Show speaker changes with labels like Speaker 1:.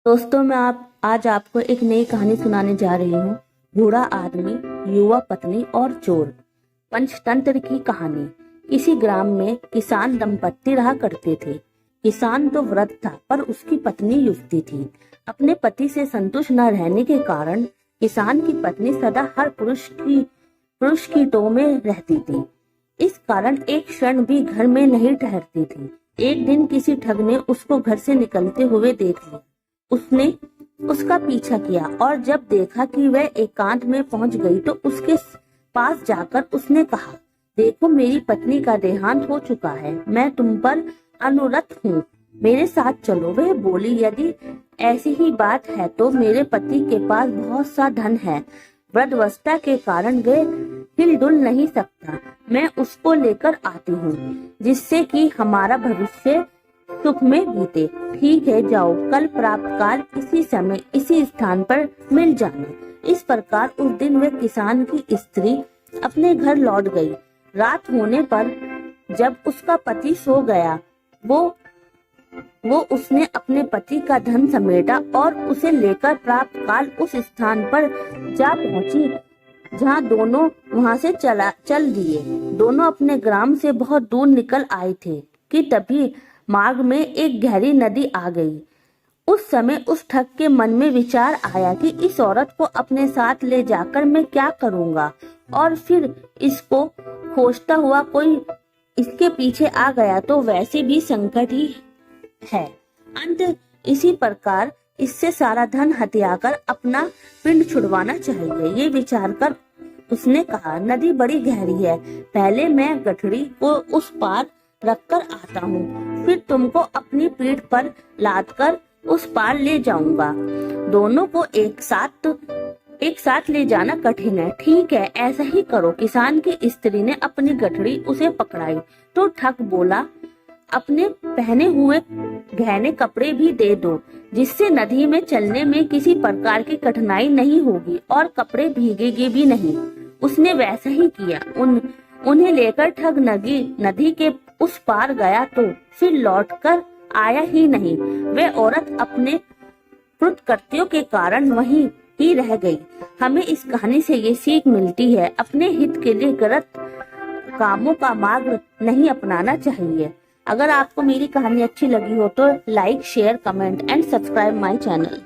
Speaker 1: दोस्तों मैं आज आपको एक नई कहानी सुनाने जा रही हूँ। बूढ़ा आदमी, युवा पत्नी और चोर। पंचतंत्र की कहानी। किसी ग्राम में किसान दंपत्ति रहा करते थे। किसान तो वृद्ध था पर उसकी पत्नी युवती थी। अपने पति से संतुष्ट न रहने के कारण किसान की पत्नी सदा हर पुरुष की टो में रहती थी। इस कारण एक क्षण भी घर में नहीं ठहरती थी। एक दिन किसी ठग ने उसको घर से निकलते हुए देख लिया। उसने उसका पीछा किया और जब देखा कि वह एकांत में पहुंच गई तो उसके पास जाकर उसने कहा, देखो मेरी पत्नी का देहांत हो चुका है, मैं तुम पर अनुरक्त हूँ, मेरे साथ चलो। वह बोली, यदि ऐसी ही बात है तो मेरे पति के पास बहुत सा धन है, वृद्धावस्था के कारण वह हिलडुल नहीं सकता, मैं उसको लेकर आती हूँ जिससे कि हमारा भविष्य सुख में बीते। ठीक है, जाओ, कल प्राप्त काल इसी समय इसी स्थान पर मिल जाना। इस प्रकार उस दिन वह किसान की स्त्री अपने घर लौट गई। रात होने पर जब उसका पति सो गया, वो उसने अपने पति का धन समेटा और उसे लेकर प्राप्त काल उस स्थान पर जा पहुंची जहां दोनों वहां से चल दिए। दोनों अपने ग्राम से बहुत दूर निकल आए थे कि तभी मार्ग में एक गहरी नदी आ गई। उस समय उस ठग के मन में विचार आया कि इस औरत को अपने साथ ले जाकर मैं क्या करूंगा, और फिर इसको खोजता हुआ कोई इसके पीछे आ गया तो वैसे भी संकट ही है। अंत इसी प्रकार इससे सारा धन हथियाकर अपना पिंड छुड़वाना चाहिए। ये विचार कर उसने कहा, नदी बड़ी गहरी है, पहले मैं गठड़ी को उस पार रखकर आता हूँ, फिर तुमको अपनी पीठ पर लादकर उस पार ले जाऊंगा। दोनों को एक साथ ले जाना कठिन है। ठीक है, ऐसा ही करो। किसान की स्त्री ने अपनी गठड़ी उसे पकड़ाई तो ठग बोला, अपने पहने हुए गहने कपड़े भी दे दो, जिससे नदी में चलने में किसी प्रकार की कठिनाई नहीं होगी और कपड़े भीगेंगे भी नहीं। उसने वैसा ही किया। उन्हें लेकर ठग नदी के उस पार गया तो फिर लौटकर आया ही नहीं। वह औरत अपने कृत्यों के कारण वहीं ही रह गई। हमें इस कहानी से ये सीख मिलती है, अपने हित के लिए गलत कामों का मार्ग नहीं अपनाना चाहिए। अगर आपको मेरी कहानी अच्छी लगी हो तो like, share, comment and subscribe my channel.